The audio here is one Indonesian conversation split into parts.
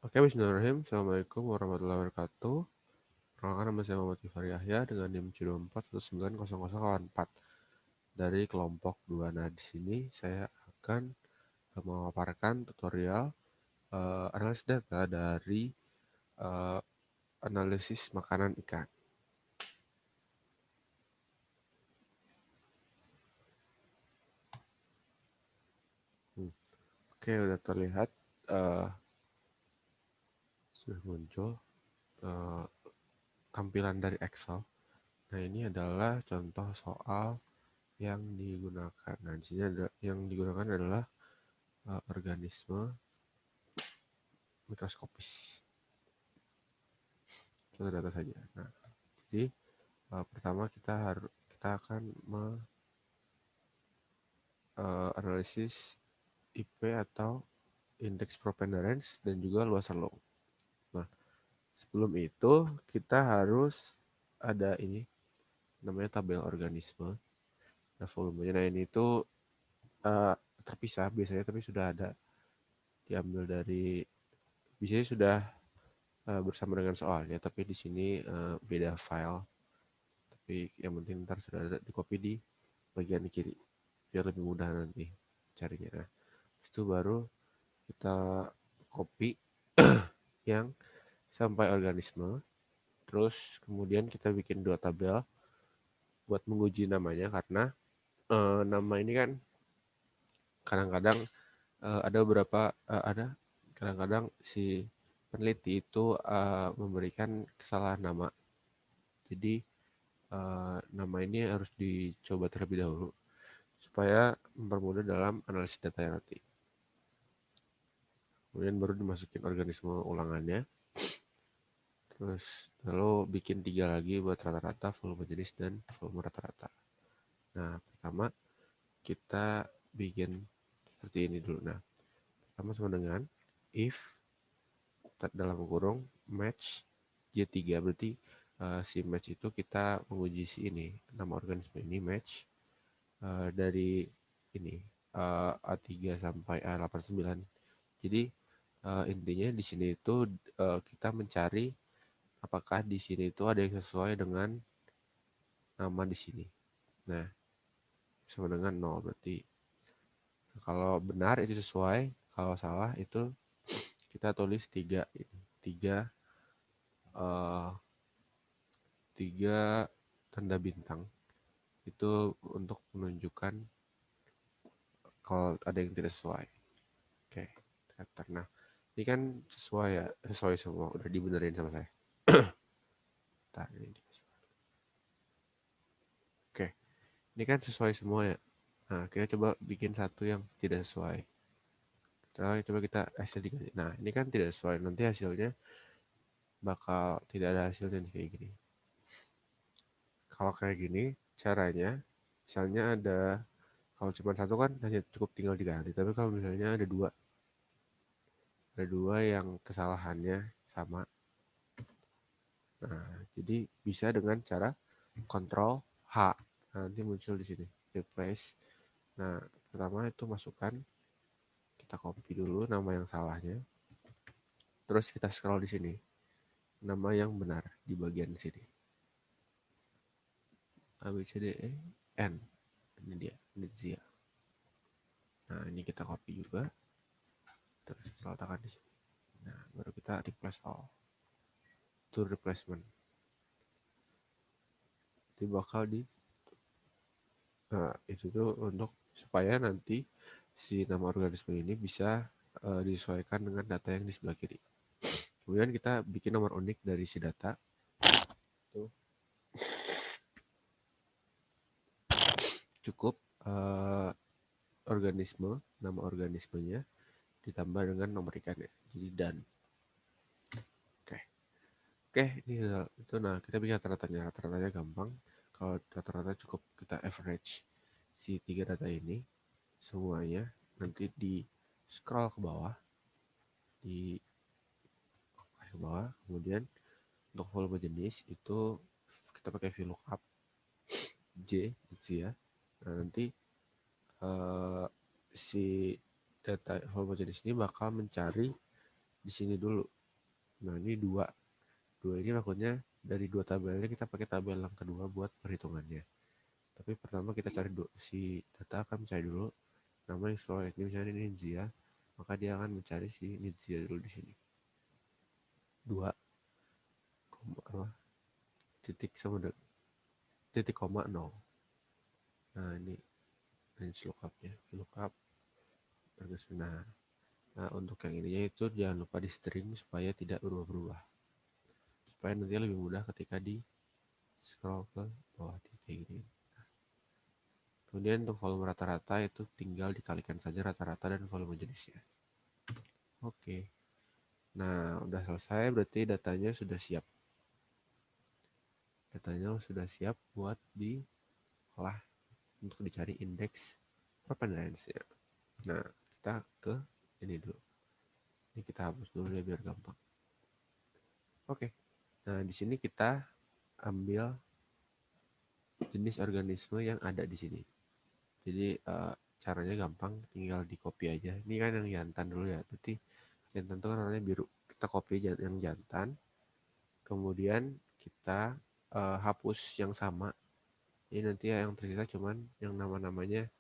Oke, bismillahirrahmanirrahim. Assalamualaikum warahmatullahi wabarakatuh. Perkenalkan, nama saya Muhammad Gifari Yahya dengan NIM C24190084 dari kelompok 2. Nah, di sini saya akan memaparkan tutorial analisis data dari uh, analisis makanan ikan. Oke, udah terlihat sudah muncul uh, tampilan dari Excel. Nah, ini adalah contoh soal yang digunakan. Nah, di sini yang digunakan adalah organisme mikroskopis. Contoh data saja. Nah, jadi pertama kita akan analisis IP atau indeks preponderance dan juga luasan log. Nah, sebelum itu kita harus ada ini namanya tabel organisme. Nah, volumenya. Nah, ini itu uh, terpisah biasanya, tapi sudah ada diambil dari biasanya sudah bersama dengan soalnya, tapi di sini beda file. Tapi yang penting ntar sudah ada di copy di bagian kiri biar lebih mudah nanti carinya. Nah, itu baru kita copy yang sampai organisme, terus kemudian kita bikin dua tabel buat menguji namanya, karena nama ini kan kadang-kadang ada beberapa ada kadang-kadang si peneliti itu memberikan kesalahan nama. Jadi nama ini harus dicoba terlebih dahulu supaya mempermudah dalam analisis data yang nanti. Kemudian baru dimasukin organisme ulangannya. Terus lalu bikin 3 lagi buat rata-rata, volume jenis, dan volume rata-rata. Nah, pertama kita bikin seperti ini dulu. Nah, pertama sama dengan if dalam kurung match J3, berarti si match itu kita menguji si ini, nama organisme ini match dari ini A3 sampai A89. Jadi intinya di sini itu kita mencari apakah di sini itu ada yang sesuai dengan nama di sini. Nah, sama dengan 0 berarti. Kalau benar itu sesuai, kalau salah itu kita tulis 3 3 3 tanda bintang. Itu untuk menunjukkan kalau ada yang tidak sesuai. Oke, nah ini kan sesuai ya, sesuai semua, udah dibenerin sama saya. Ini. Oke, ini kan sesuai semua ya. Nah, kita coba bikin satu yang tidak sesuai. Coba kita hasil diganti. Nah, ini kan tidak sesuai. Nanti hasilnya bakal tidak ada hasilnya kayak gini. Kalau kayak gini, caranya, misalnya kalau cuma satu kan hanya cukup tinggal diganti. Tapi kalau misalnya ada dua yang kesalahannya sama. Nah, jadi bisa dengan cara Ctrl H. Nah, nanti muncul di sini, replace. Nah, pertama itu masukkan, kita copy dulu nama yang salahnya. Terus kita scroll di sini, nama yang benar di bagian sini. A, B, C, D, E, N. Ini dia, Nitzia. Nah, ini kita copy juga. Terus kita letakkan di sini. Nah, baru kita replace all. Itu replacement. Itu bakal itu tuh untuk supaya nanti si nama organisme ini bisa disesuaikan dengan data yang di sebelah kiri. Kemudian kita bikin nomor unik dari si data. Tuh. Cukup nama organismenya ditambah dengan nomor ikannya. Jadi dan. Oke, ini itu. Nah, kita bikin rata-ratanya. Rata-ratanya gampang. Kalau rata-rata cukup kita average si 3 data ini semuanya, nanti di scroll ke bawah, kemudian untuk volume jenis itu kita pakai VLOOKUP J gitu ya. Nah, nanti si data volume jenis ini bakal mencari di sini dulu Nah ini dua ini maksudnya dari dua tabelnya kita pakai tabel yang kedua buat perhitungannya. Tapi pertama kita cari dulu, si data akan mencari dulu nama yang sesuai. Ini misalnya ini Nizia, maka dia akan mencari si Nizia dulu di sini. 2, titik sama titik koma 0. Nah ini range lookupnya, lookup nah, nah untuk yang ininya itu jangan lupa di string supaya tidak berubah-berubah, supaya nanti lebih mudah ketika di scroll ke bawah di kayak gini. Kemudian untuk volume rata-rata itu tinggal dikalikan saja rata-rata dan volume jenisnya. Oke. Nah, udah selesai berarti datanya sudah siap. Datanya sudah siap buat diolah untuk dicari indeks preponderance ya. Nah, kita ke ini dulu. Ini kita hapus dulu ya biar gampang. Oke. Nah, di sini kita ambil jenis organisme yang ada di sini. Jadi caranya gampang, tinggal di copy aja. Ini kan yang jantan dulu ya. Berarti jantan itu kan warnanya biru. Kita copy yang jantan. Kemudian kita hapus yang sama. Jadi nanti yang tersisa cuman yang namanya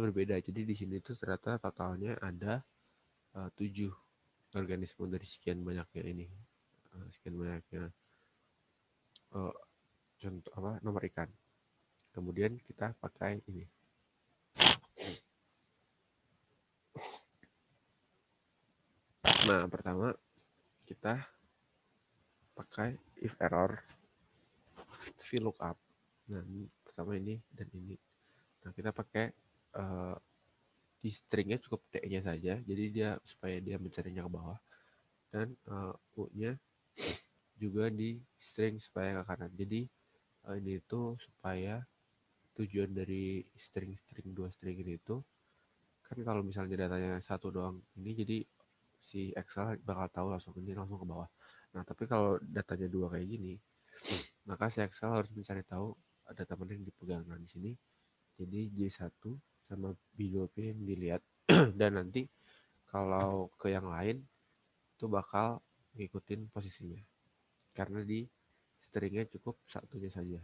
berbeda. Jadi di sini tuh ternyata totalnya ada 7 organisme dari sekian banyaknya ini. Sekian banyaknya contoh nomor ikan. Kemudian kita pakai ini. Nah, pertama kita pakai if error VLOOKUP. Nah, ini pertama ini dan ini. Nah, kita pakai di stringnya cukup T-nya saja, jadi dia supaya dia mencarinya ke bawah, dan U-nya juga di string supaya ke kanan. Jadi ini itu supaya tujuan dari string dua string ini itu kan kalau misalnya datanya satu doang ini, jadi si Excel bakal tahu langsung ini langsung ke bawah. Nah, tapi kalau datanya dua kayak gini, maka si Excel harus mencari tahu ada teman yang dipegang. Nah, di sini jadi J1 sama B2P yang dilihat dan nanti kalau ke yang lain itu bakal ngikutin posisinya karena di stringnya cukup satunya saja.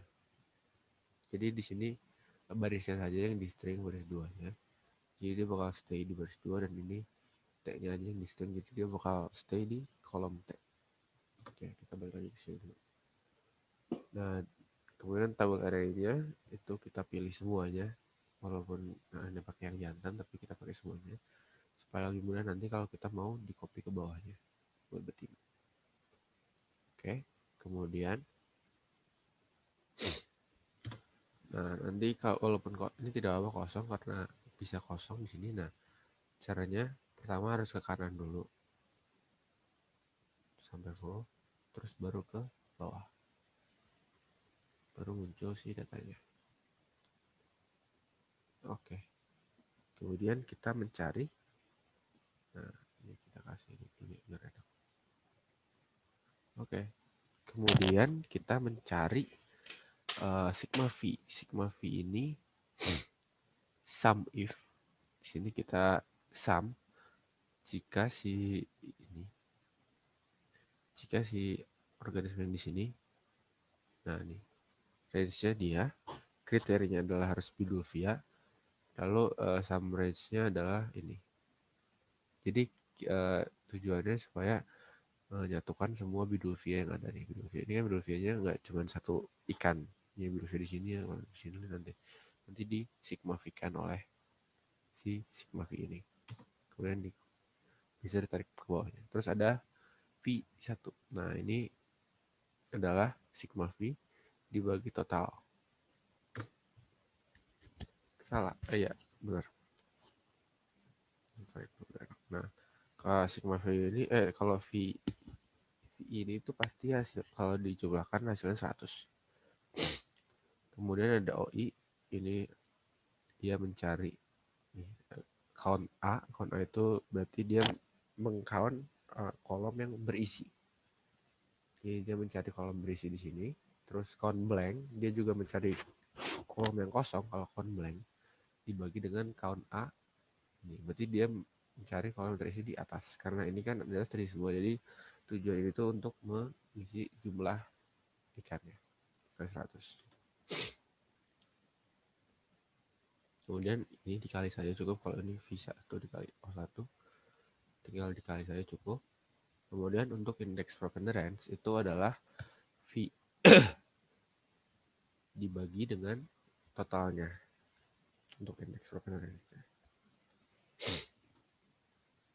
Jadi di sini barisnya saja yang di string baris 2-nya. Jadi dia bakal stay di baris 2 dan ini T-nya aja yang di string, jadi dia bakal stay di kolom T. Oke, kita balik lagi ke sini dulu. Nah, kemudian tabel array-nya itu kita pilih semuanya, walaupun Anda pakai yang jantan tapi kita pakai semuanya supaya lebih mudah nanti kalau kita mau di copy ke bawahnya buat betina. Oke, kemudian nah nanti kalau walaupun ini tidak apa kosong karena bisa kosong di sini. Nah, caranya pertama harus ke kanan dulu sampai full, terus baru ke bawah, baru muncul sih datanya. Oke, kemudian kita mencari. Nah, ini kita kasih ini dulu biar enak. Oke, kemudian kita mencari sigma v. Sigma v ini sum if. Di sini kita sum jika si organisme yang di sini. Nah, ini range-nya dia, kriterianya adalah harus Bidulfia, lalu sum range-nya adalah ini. Jadi tujuannya supaya menyatukan semua Bidulfia yang ada nih. Bidulfia ini kan Bidulfianya nggak cuma satu ikan, ya Bidulfia di sini ya, di sini nanti di sigmafikan oleh si sigma v ini. Kemudian bisa ditarik ke bawahnya. Terus ada V1. Nah, ini adalah sigma V dibagi total. Salah. Iya, benar. Nah, kalau sigma V ini kalau V ini itu pasti hasil kalau dijumlahkan hasilnya 100. Kemudian ada OI, ini dia mencari count A. Count A itu berarti dia mengcount kolom yang berisi. Jadi dia mencari kolom berisi di sini. Terus count blank, dia juga mencari kolom yang kosong. Kalau count blank dibagi dengan count A, ini berarti dia mencari kolom terisi di atas. Karena ini kan adalah terisi semua, jadi tujuan ini tuh untuk mengisi jumlah ikannya ke 100. Kemudian ini dikali saja cukup, kalau ini visa atau dikali O1 tinggal dikali saja cukup. Kemudian untuk indeks preponderance itu adalah V dibagi dengan totalnya untuk indeks preponderance.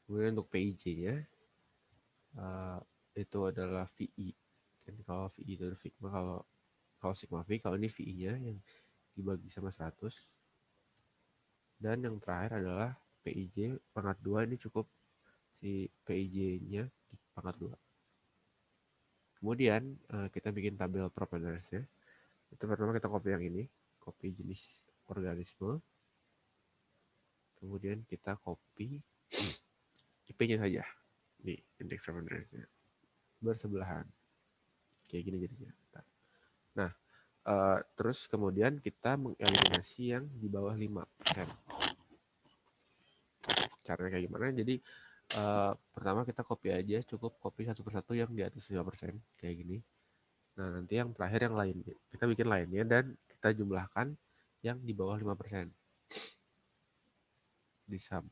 Kemudian untuk PIJ-nya itu adalah VI. Dan kalau VI itu sigma, kalau sigma V, kalau ini VI-nya yang dibagi sama 100. Dan yang terakhir adalah PIJ pangkat 2, ini cukup si PIJ-nya di pangkat 2. Kemudian kita bikin tabel preponderance-nya. Itu pertama kita copy yang ini, copy jenis organisme. Kemudian kita copy IP-nya saja di indeks preponderance-nya. Bersebelahan. Kayak gini jadinya. Nah, terus kemudian kita mengeliminasi yang di bawah 5%. Caranya kayak gimana? Jadi pertama kita copy aja, cukup copy satu persatu yang di atas 5%, kayak gini. Nah, nanti yang terakhir yang lainnya, kita bikin lainnya dan kita jumlahkan yang di bawah 5%. Di sum.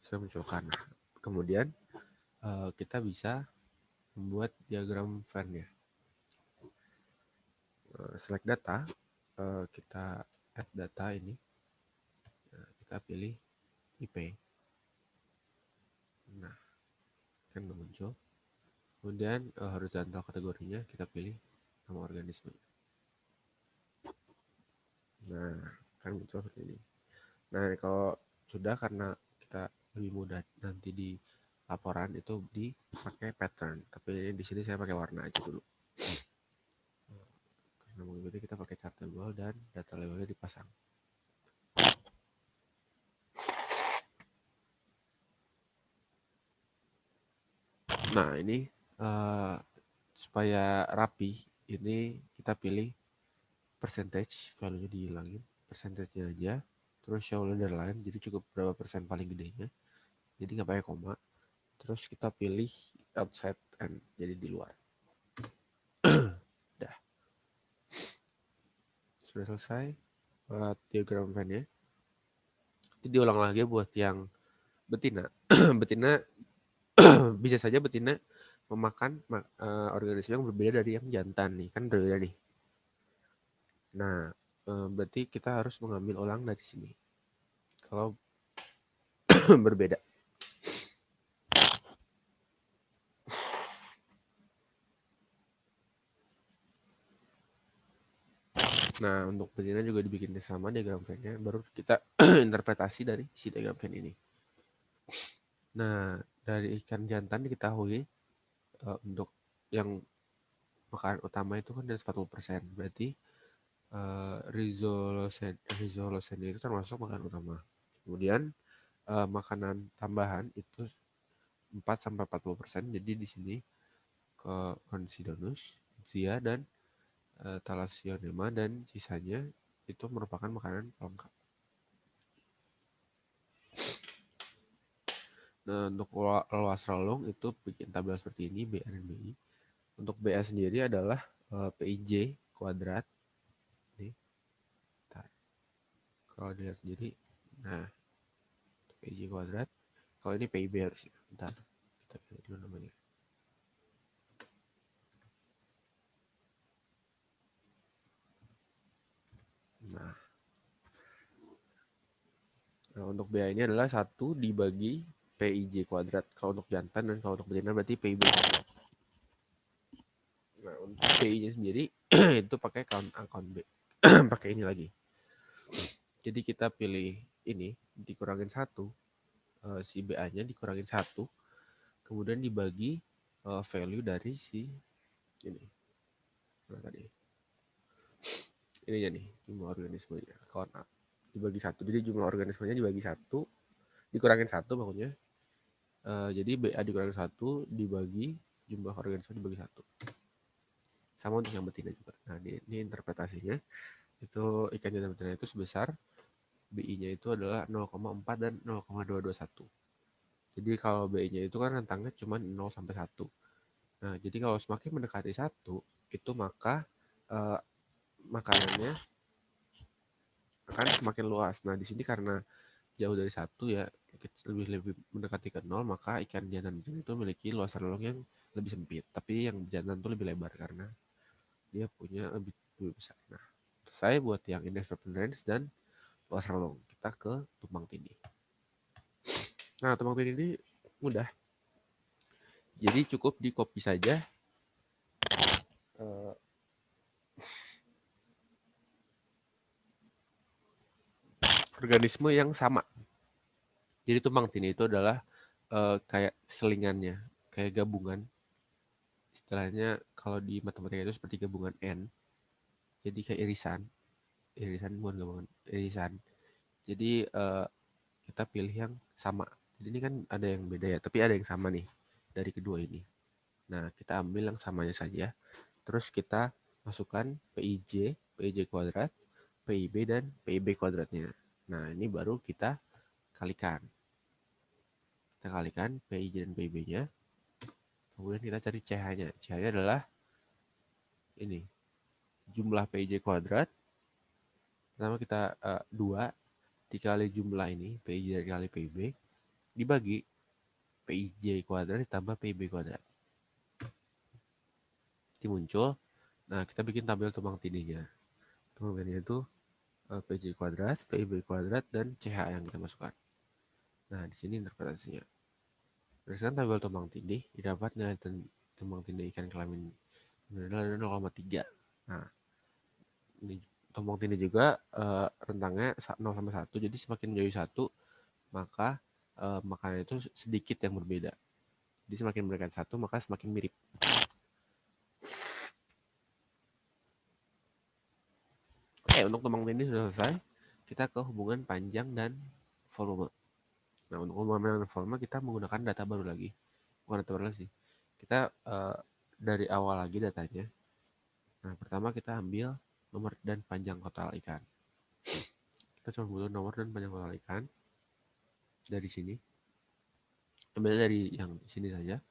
Saya munculkan. Kemudian kita bisa membuat diagram Venn-nya. Select data, kita add data ini, kita pilih IP. Nah, kan muncul. Kemudian horizontal kategorinya kita pilih nama organisme. Nah, kan muncul seperti ini. Nah, kalau sudah, karena kita lebih mudah nanti di laporan itu dipakai pattern, tapi di sini saya pakai warna aja dulu. Karena mengikuti kita pakai chart table dan data labelnya dipasang. Nah, ini supaya rapi, ini kita pilih percentage, value dihilangin, percentage-nya aja, terus show ladder line, jadi cukup berapa persen paling gedenya, jadi nggak pakai koma. Terus kita pilih outside and, jadi di luar. Dah. Sudah selesai buat diagram Venn-nya. Jadi diulang lagi buat yang betina. Betina bisa saja betina memakan organisme yang berbeda dari yang jantan nih, kan berbeda nih. Nah, berarti kita harus mengambil ulang dari sini kalau berbeda. Nah, untuk betina juga dibikinnya sama diagram Venn-nya, baru kita interpretasi dari si diagram Venn ini. Nah, dari ikan jantan diketahui untuk yang makanan utama itu kan dari 40%. Berarti risolosen itu termasuk makanan utama. Kemudian makanan tambahan itu 4-40%. Jadi di sini ke Considonus, Zia, dan Thalassionema, dan sisanya itu merupakan makanan pelengkap. Nah, untuk luas relung itu bikin tabel seperti ini, BA dan BI. Untuk BA sendiri adalah PIJ kuadrat. Nih. Kalau dilihat sendiri, nah, PIJ kuadrat. Kalau ini PIB harusnya. Bentar, kita pilih dulu namanya. Nah, untuk BA ini adalah 1 dibagi PIJ kuadrat. Kalau untuk jantan, dan kalau untuk betina berarti PIB kuadrat. Nah, untuk PI-nya sendiri itu pakai count B. Pakai ini lagi. Jadi kita pilih ini, dikurangin 1, si BA-nya dikurangin 1, kemudian dibagi value dari si ini. Nah, tadi. Ininya nih, jumlah organismenya. Count A. Dibagi 1. Jadi jumlah organismenya dibagi 1, dikurangin 1 maksudnya. Jadi BA dikurangin 1 dibagi jumlah organisme dibagi 1. Sama untuk yang betina juga. Nah, ini interpretasinya. Itu ikan jantan betina itu sebesar BI-nya itu adalah 0,4 dan 0,221. Jadi kalau BI-nya itu kan rentangnya cuma 0 sampai 1. Nah, jadi kalau semakin mendekati 1, itu maka makanannya akan semakin luas. Nah, di sini karena jauh dari 1 ya, lebih mendekati ke 0, maka ikan jantan itu memiliki luas relung yang lebih sempit. Tapi yang jantan itu lebih lebar karena dia punya lebih besar. Nah, saya buat yang indeks preference dan luas relung. Kita ke tumpang tindih. Nah, tumpang tindih ini mudah. Jadi cukup di copy saja organisme yang sama. Jadi tumpang tindih itu adalah kayak selingannya, kayak gabungan. Istilahnya kalau di matematika itu seperti gabungan n. Jadi kayak irisan bukan gabungan, irisan. Jadi kita pilih yang sama. Jadi ini kan ada yang beda ya, tapi ada yang sama nih dari kedua ini. Nah, kita ambil yang samanya saja. Terus kita masukkan PIJ kuadrat, PIB, dan PIB kuadratnya. Nah, ini baru kita kalikan. Kita kalikan PIJ dan PIB-nya. Kemudian kita cari CH-nya. CH-nya adalah ini, jumlah PIJ kuadrat. Pertama kita 2 dikali jumlah ini, PIJ dikali PIB, dibagi PIJ kuadrat ditambah PIB kuadrat. Ini muncul. Nah, kita bikin tabel tumpang tindihnya. Tumpang tindihnya itu PJ kuadrat, PIB kuadrat, dan CH yang kita masukkan. Nah, di sini interpretasinya. Berdasarkan tabel tumpang tindih, didapat nilai tumpang tindih ikan kelamin adalah 0,3. Nah, ini tumpang tindih juga rentangnya 0 sampai 1. Jadi semakin menjauhi 1, maka makanan itu sedikit yang berbeda. Jadi semakin mendekati 1, maka semakin mirip. Oke, untuk tumpang tindih sudah selesai. Kita ke hubungan panjang dan volume. Nah, untuk hubungan dan volume kita menggunakan data baru lagi. Bukan data baru lagi sih. Kita dari awal lagi datanya. Nah, pertama kita ambil nomor dan panjang total ikan. Kita cuma butuh nomor dan panjang total ikan. Dari sini. Ambil dari yang sini saja.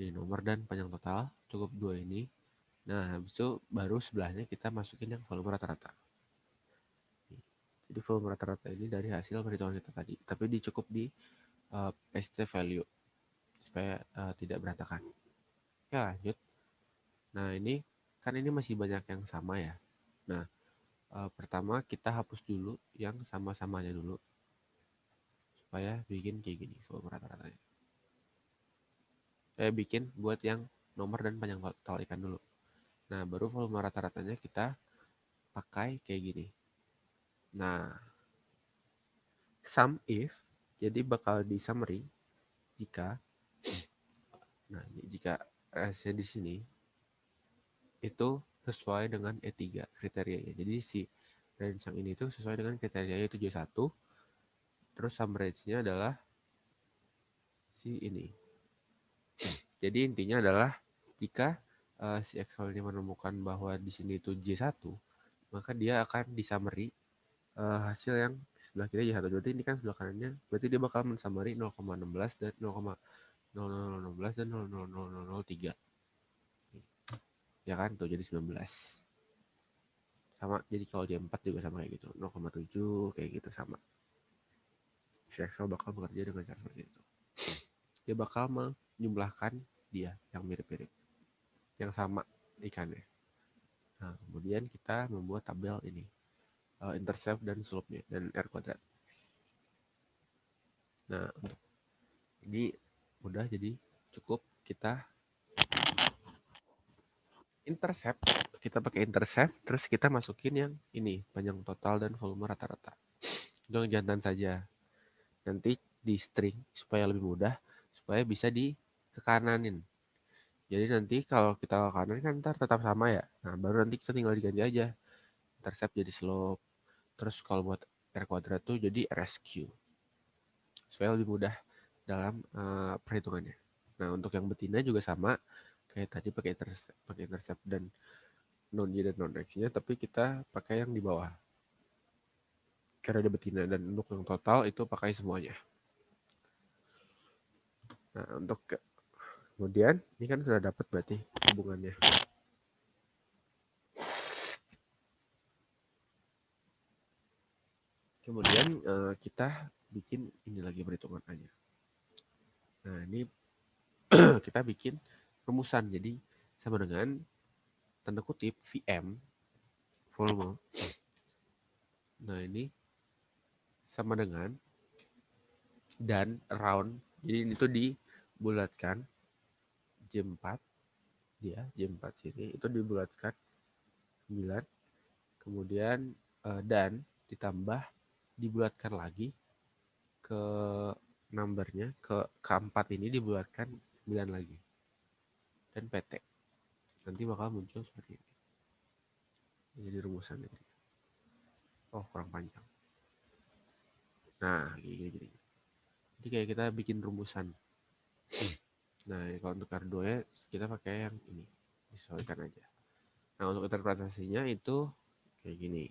Jadi nomor dan panjang total. Cukup 2 ini. Nah, habis itu baru sebelahnya kita masukin yang volume rata-rata. Jadi volume rata-rata ini dari hasil perhitungan kita tadi. Tapi dicukup di ST value. Supaya tidak berantakan. Ya, lanjut. Nah, ini kan ini masih banyak yang sama ya. Nah, pertama kita hapus dulu yang sama-samanya dulu supaya bikin kayak gini volume rata-ratanya. Saya bikin buat yang nomor dan panjang total ikan dulu. Nah, baru volume rata-ratanya kita pakai kayak gini. Nah, sum if jadi bakal di summary jika jika rasnya di sini itu sesuai dengan E3 kriterianya. Jadi si range yang ini tuh sesuai dengan kriterianya itu J1. Terus sum range-nya adalah si ini. Jadi intinya adalah jika si Excel ini menemukan bahwa di sini itu J1, maka dia akan di summary hasil yang sebelah kiri J1. Berarti ini kan sebelah kanannya, berarti dia bakal men-summary 0,16 dan 0,0016 dan 0,0003. Ya kan, tuh jadi 19. Sama, jadi kalau J4 juga sama kayak gitu, 0,7 kayak gitu sama. Si Excel bakal bekerja dengan cara seperti itu. Dia bakal menjumlahkan dia yang mirip-mirip, yang sama ikannya. Nah, kemudian kita membuat tabel ini, intercept dan slope-nya, dan R kuadrat. Nah, untuk ini mudah, jadi cukup kita intercept. Kita pakai intercept, terus kita masukin yang ini, panjang total dan volume rata-rata. Itu yang jantan saja. Nanti di string supaya lebih mudah, supaya bisa di ke kananin. Jadi nanti kalau kita ke kanan kan ntar tetap sama ya. Nah, baru nanti kita tinggal diganti aja. Intercept jadi slope. Terus kalau buat R kuadrat tuh jadi RSQ. Supaya lebih mudah dalam perhitungannya. Nah, untuk yang betina juga sama. Kayak tadi pakai intercept dan non Y dan non X-nya. Tapi kita pakai yang di bawah. Karena ada betina. Dan untuk yang total itu pakai semuanya. Nah, kemudian ini kan sudah dapat berarti hubungannya. Kemudian kita bikin ini lagi perhitungan A-nya. Nah, ini kita bikin rumusan. Jadi sama dengan tanda kutip VM volume. Nah, ini sama dengan dan round. Jadi itu dibulatkan jam 4 dia jam 4 sini itu dibulatkan 9, kemudian dan ditambah dibulatkan lagi ke numbernya ke keempat ini dibulatkan 9 lagi dan PT. Nanti bakal muncul seperti ini. Jadi rumusan ini. Oh, kurang panjang. Nah, gini. Jadi kayak kita bikin rumusan. Nah, kalau untuk R2 ya kita pakai yang ini. Disesuaikan aja. Nah, untuk interpretasinya itu kayak gini.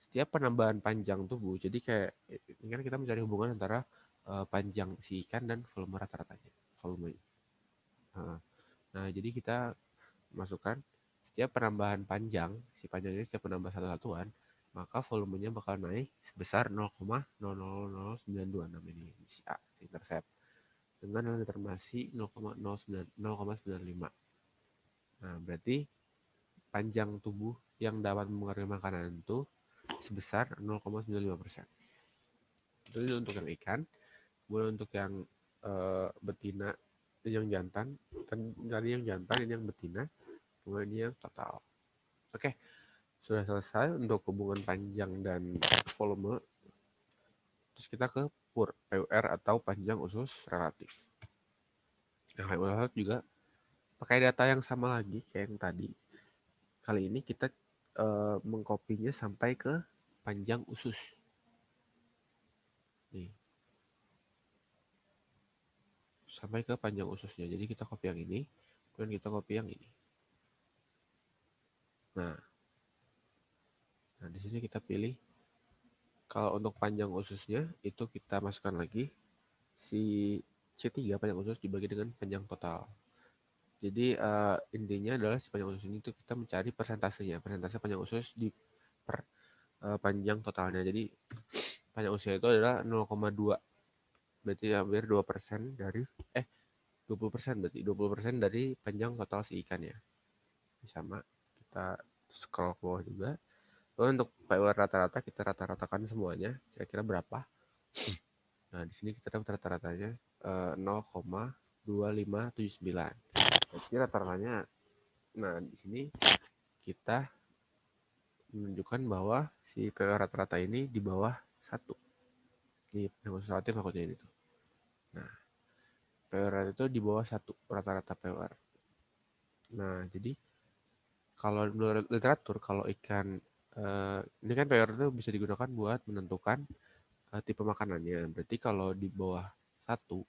Setiap penambahan panjang tubuh, jadi kayak ini kan kita mencari hubungan antara panjang si ikan dan volume rata-ratanya. Volume. Nah, jadi kita masukkan setiap penambahan panjang, si panjang ini setiap penambah satu satuan, maka volumenya bakal naik sebesar 0,00092 namanya si A, intercept. Dengan nilai determinasi 0,95. Nah, berarti panjang tubuh yang dapat mengalir makanan itu sebesar 0,95%. Itu untuk yang ikan. Kemudian untuk yang betina, yang jantan, tadi yang jantan, ini yang betina, kemudian ini yang total. Oke, sudah selesai untuk hubungan panjang dan volume. Terus kita ke PUR atau panjang usus relatif. Nah, PUR juga pakai data yang sama lagi kayak yang tadi. Kali ini kita mengkopinya sampai ke panjang usus. Nih. Sampai ke panjang ususnya. Jadi kita copy yang ini, kemudian kita copy yang ini. Nah, di sini kita pilih kalau untuk panjang ususnya itu kita masukkan lagi si C3 panjang usus dibagi dengan panjang total. Jadi intinya adalah si panjang usus ini itu kita mencari persentasenya, persentase panjang usus di per panjang totalnya. Jadi panjang ususnya itu adalah 0,2. Berarti hampir 2% dari 20% berarti 20% dari panjang total si ikan ya. Sama kita scroll ke bawah juga. Lalu untuk PUR rata-rata kita rata-ratakan semuanya kira-kira berapa. Nah, di sini kita dapat rata-ratanya 0,2579. Jadi rata-ratanya, nah di sini kita menunjukkan bahwa si PUR rata-rata ini di bawah 1. Ini yang relatif maksudnya ini tuh. Nah, PUR itu di bawah 1 rata-rata PUR. Nah, jadi kalau menurut literatur kalau ikan ini kan PUR itu bisa digunakan buat menentukan tipe makanannya. Berarti kalau di bawah 1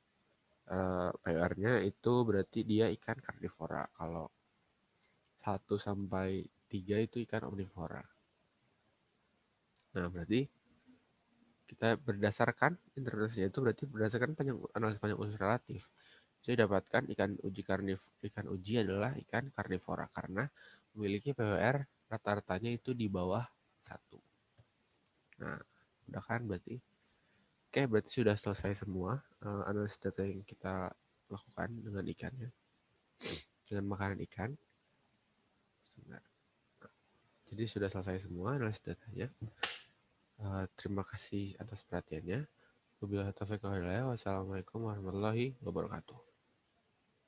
PUR-nya itu berarti dia ikan karnivora. Kalau 1 sampai 3 itu ikan omnivora. Nah, berarti kita berdasarkan interpretasinya itu berarti berdasarkan analisis panjang usus relatif. Saya dapatkan ikan uji adalah ikan karnivora karena memiliki PWR rata-ratanya itu di bawah 1. Nah, udah kan berarti. Oke, berarti sudah selesai semua analisis data yang kita lakukan dengan ikannya, dengan makanan ikan. Jadi sudah selesai semua analisis datanya. Terima kasih atas perhatiannya. Wassalamualaikum warahmatullahi wabarakatuh.